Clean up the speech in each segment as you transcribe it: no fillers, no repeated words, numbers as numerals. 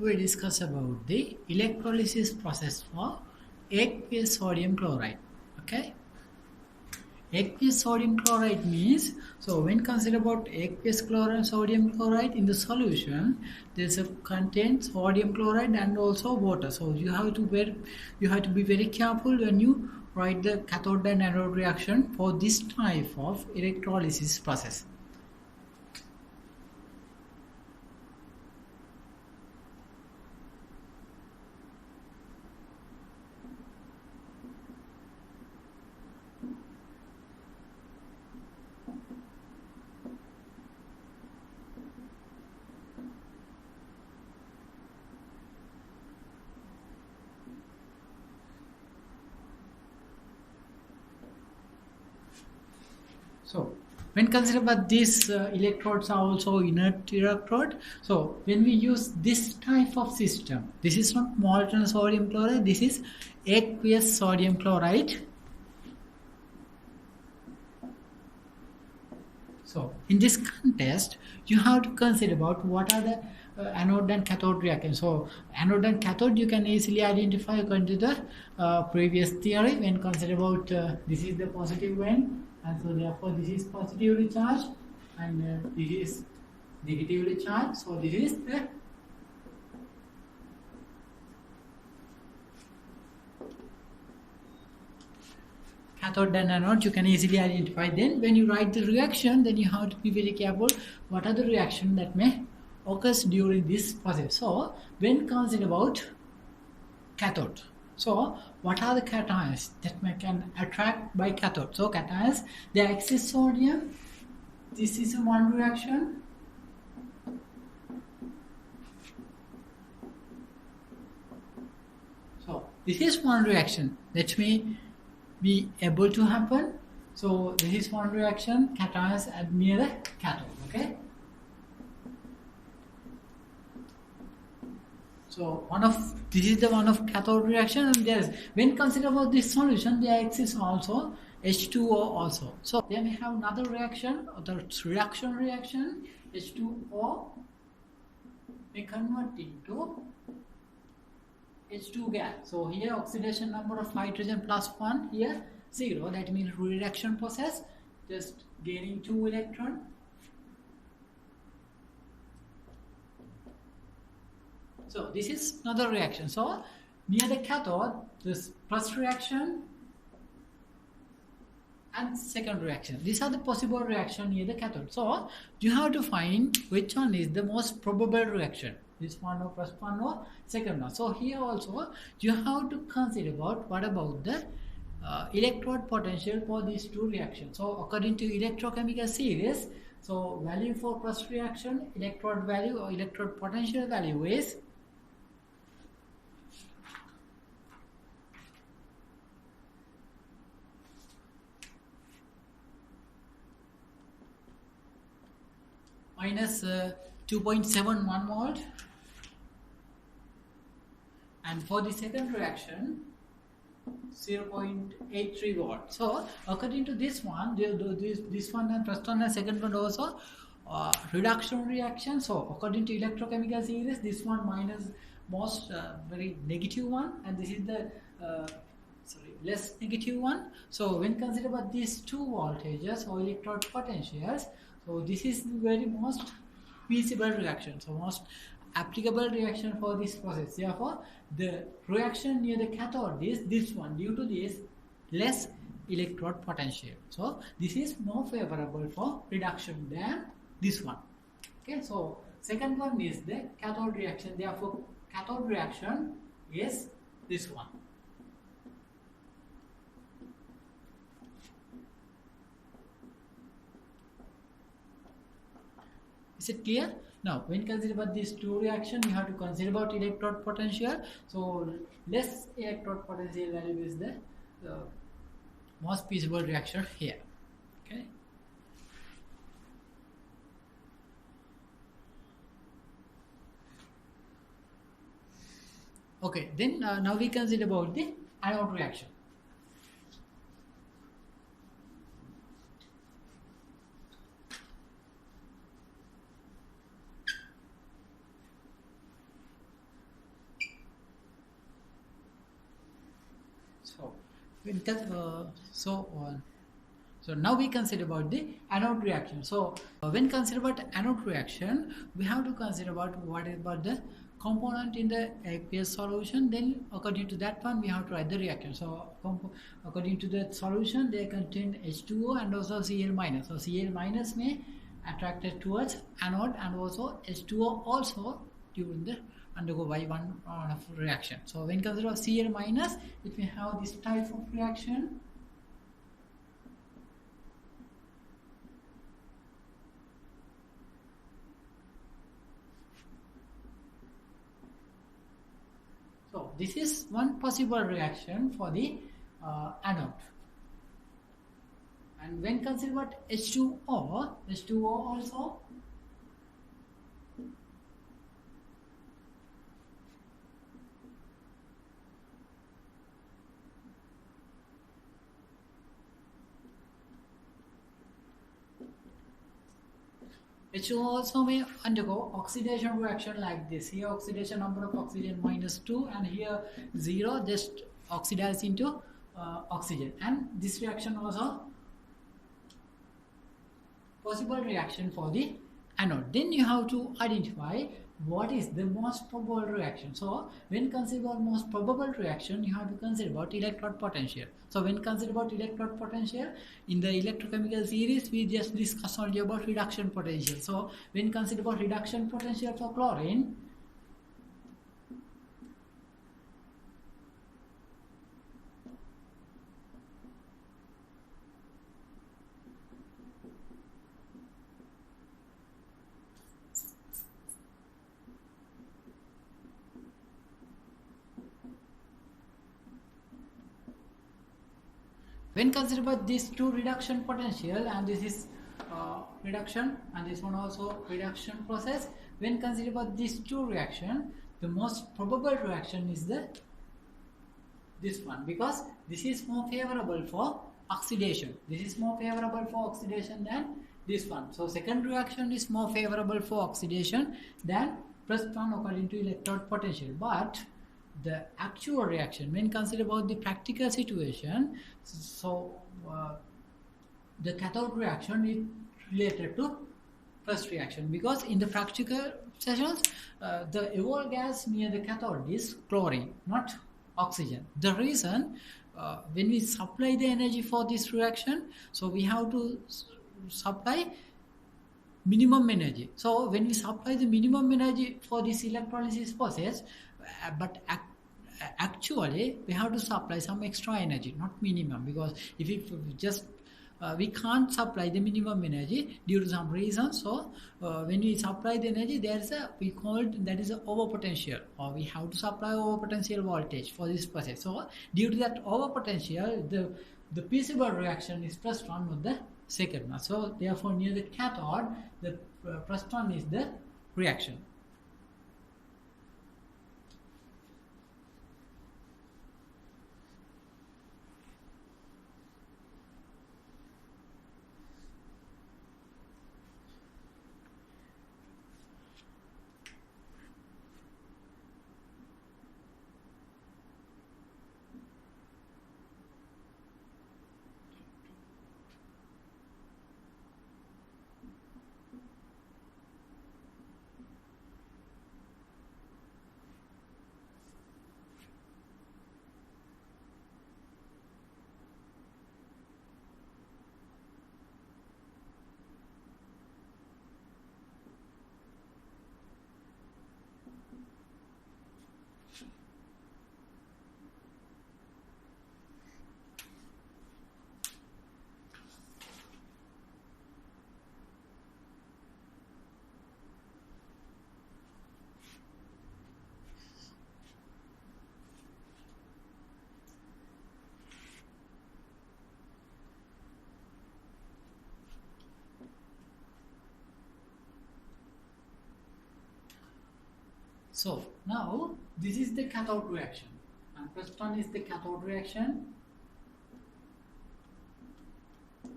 we discuss about the electrolysis process for aqueous sodium chloride. Okay, aqueous sodium chloride means, so when consider about aqueous chloride sodium chloride in the solution, there's a contain sodium chloride and also water. So you have to be very careful when you write the cathode and anode reaction for this type of electrolysis process. So when consider about these electrodes are also inert electrode. So when we use this type of system, this is not molten sodium chloride, this is aqueous sodium chloride. So in this context, you have to consider about what are the anode and cathode reactions. So anode and cathode you can easily identify according to the previous theory. When consider about this is the positive end, and so therefore this is positively charged, and this is negatively charged. So this is the cathode and anode, you can easily identify. Then when you write the reaction, then you have to be very careful what are the reaction that may occur during this process. So when consider about cathode, so what are the cations that can attract by cathode? So cations, they access sodium. This is one reaction. So this is one reaction that may be able to happen. So this is one reaction, cations at near the cathode. Okay. So this is the one of cathode reaction, and there's when consider about this solution, there exists also H2O also. So then we have another reaction, the reduction reaction. H2O we convert into H2 gas. So here oxidation number of hydrogen plus 1, here 0. That means reduction process, just gaining 2 electron. So this is another reaction. So near the cathode, this first reaction and second reaction. These are the possible reaction near the cathode. So you have to find which one is the most probable reaction. This one or first one or second one. So here also you have to consider about what about the electrode potential for these two reactions. So according to electrochemical series, so value for first reaction, electrode value or electrode potential value is minus 2.71 volt, and for the second reaction 0.83 volt. So according to this one, this one and first one and second one also reduction reaction. So according to electrochemical series, this one minus most very negative one, and this is the less negative one. So when consider about these two voltages or electrode potentials, so this is the very most feasible reaction, so most applicable reaction for this process. Therefore the reaction near the cathode is this one, due to this less electrode potential. So this is more favorable for reduction than this one. Okay, so second one is the cathode reaction. Therefore cathode reaction is this one. Is it clear? Now when consider about these two reactions, you have to consider about electrode potential. So less electrode potential value is the most feasible reaction here. Okay. Okay, then now we consider about the anode reaction. So now we consider about the anode reaction. So when consider about anode reaction, we have to consider about what is about the component in the aqueous solution. Then according to that one, we have to write the reaction. So according to the solution, they contain H2O and also Cl minus. So Cl minus may attracted towards anode, and also H2O also during the undergo by one reaction. So when consider of Cl minus, if we have this type of reaction, so this is one possible reaction for the anode. And when consider what H2O, H2O also H2O also may undergo oxidation reaction like this. Here oxidation number of oxygen -2, and here 0, just oxidize into oxygen. And this reaction also possible reaction for the anode. Then you have to identify what is the most probable reaction. So when consider about most probable reaction, you have to consider about electrode potential. So when consider about electrode potential, in the electrochemical series we just discussed only about reduction potential. So when consider about reduction potential for chlorine, when consider about these two reduction potential, and this is reduction and this one also reduction process, when consider about these two reaction, the most probable reaction is this one, because this is more favorable for oxidation. This is more favorable for oxidation than this one. So second reaction is more favorable for oxidation than first one according to electrode potential. But the actual reaction, when consider about the practical situation, so the cathode reaction is related to first reaction, because in the practical sessions the evolved gas near the cathode is chlorine, not oxygen. The reason, when we supply the energy for this reaction, so we have to supply minimum energy. So when we supply the minimum energy for this electrolysis process, but actually we have to supply some extra energy, not minimum, because if we just we can't supply the minimum energy due to some reason. So when we supply the energy, there is a, we call it, that is a over potential, or we have to supply over potential voltage for this process. So due to that over potential, the feasible reaction is first one with the second one. So therefore near the cathode, the first one is the reaction. So now this is the cathode reaction, and first one is the cathode reaction.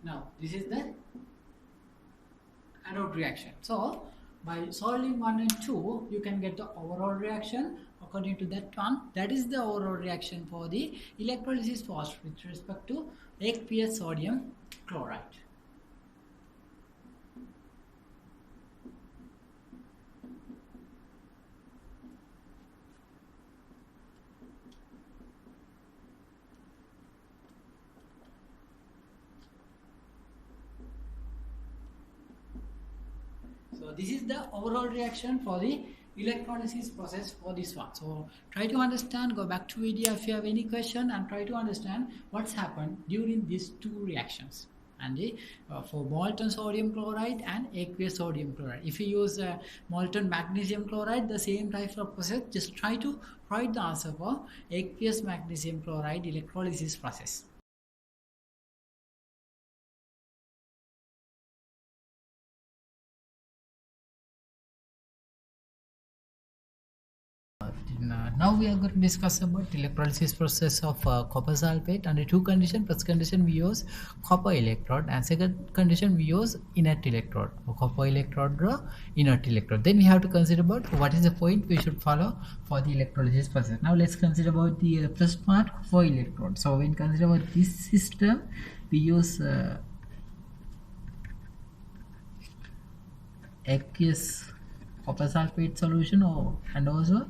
Now this is the anode reaction. So by solving 1 and 2, you can get the overall reaction according to that one. That is the overall reaction for the electrolysis process with respect to aqueous sodium chloride. So this is the overall reaction for the electrolysis process for this one. So try to understand, go back to video if you have any question, and try to understand what's happened during these two reactions. And for molten sodium chloride and aqueous sodium chloride. If you use molten magnesium chloride, the same type of process, just try to write the answer for aqueous magnesium chloride electrolysis process. Now we are going to discuss about electrolysis process of copper sulfate. Under two conditions. First condition we use copper electrode, and second condition we use inert electrode. Copper electrode or inert electrode. Then we have to consider about what is the point we should follow for the electrolysis process. Now let's consider about the first part for electrode. So when consider about this system, we use aqueous copper sulfate solution, and also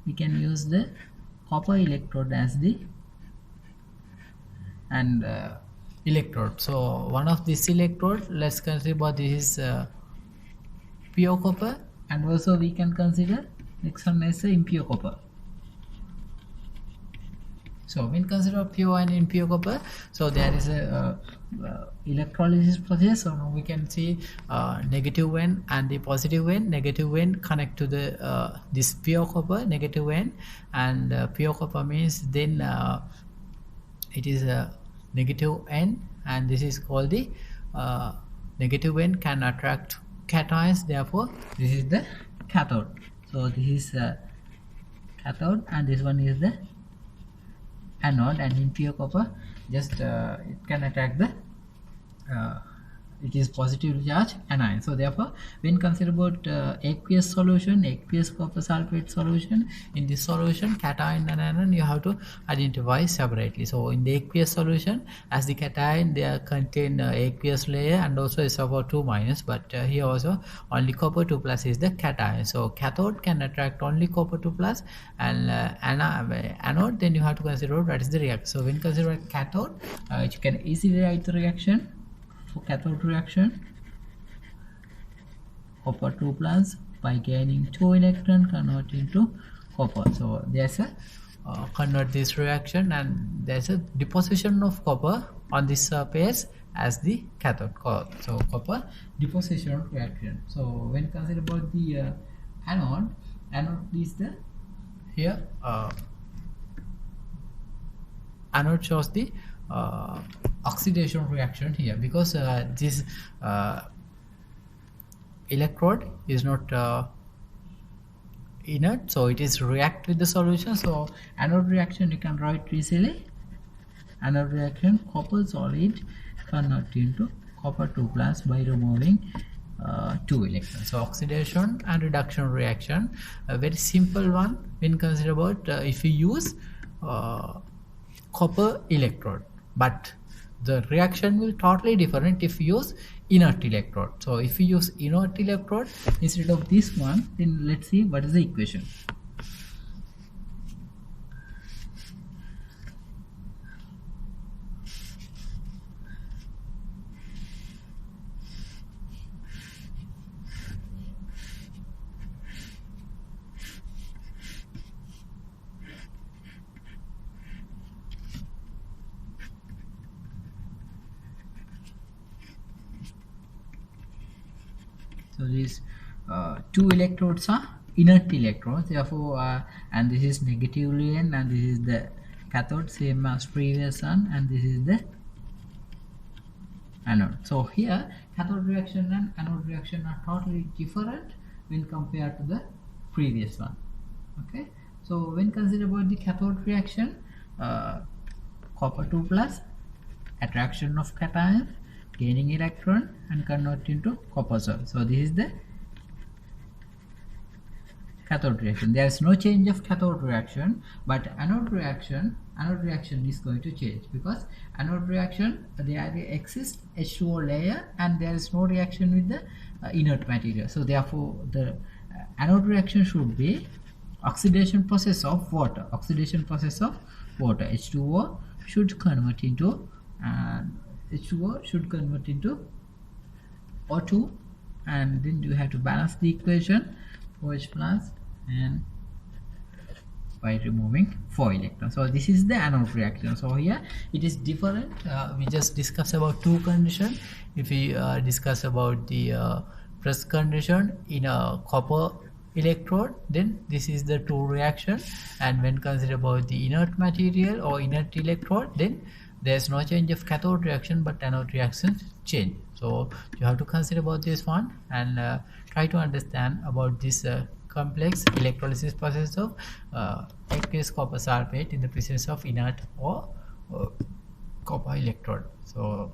we can use the copper electrode as the electrode. So one of this electrode, let's consider about this is pure copper, and also we can consider next one as impure copper. So when consider pure and impure copper, so there is a electrolysis process. So now we can see negative N and the positive N. Negative N connect to the this pure copper, negative N, and pure copper means then it is a negative N, and this is called the negative N can attract cations. Therefore, this is the cathode. So this is cathode, and this one is the anode, and impure copper just it can attract the it is positive charge anion. So therefore when consider about aqueous solution, aqueous copper sulfate solution, in this solution cation and anion you have to identify separately. So in the aqueous solution, as the cation they contain aqueous layer and also is about 2 minus, but here also only copper 2 plus is the cation. So cathode can attract only copper 2 plus, and anode then you have to consider what is the reaction. So when consider cathode, you can easily write the reaction. For cathode reaction, copper 2 plus by gaining 2 electron convert into copper. So there's a convert this reaction, and there's a deposition of copper on this surface as the cathode. So copper deposition reaction. So when consider about the anode is the here anode shows the oxidation reaction here, because this electrode is not inert, so it is react with the solution. So anode reaction you can write easily. Anode reaction, copper solid convert into copper 2 plus by removing 2 electrons. So oxidation and reduction reaction, a very simple one when consider about if you use copper electrode, but the reaction will totally different if you use inert electrode. So if you use inert electrode instead of this one, then let's see what is the equation. So these two electrodes are inert electrodes, therefore and this is negatively N, and this is the cathode, same as previous one, and this is the anode. So here cathode reaction and anode reaction are totally different when compared to the previous one. Okay, so when consider about the cathode reaction, copper 2 plus, attraction of cation, gaining electron and convert into copper. So this is the cathode reaction. There is no change of cathode reaction, but anode reaction is going to change, because anode reaction there exists H2O layer and there is no reaction with the inert material. So therefore the anode reaction should be oxidation process of water. H2O should convert into O2, and then you have to balance the equation OH plus and by removing 4 electrons. So this is the anode reaction. So here it is different. We just discussed about two conditions. If we discuss about the first condition in a copper electrode, then this is the two reaction, and when consider about the inert material or inert electrode, then there's no change of cathode reaction but anode reaction change. So you have to consider about this one and try to understand about this complex electrolysis process of aqueous copper sulfate in the presence of inert or copper electrode. So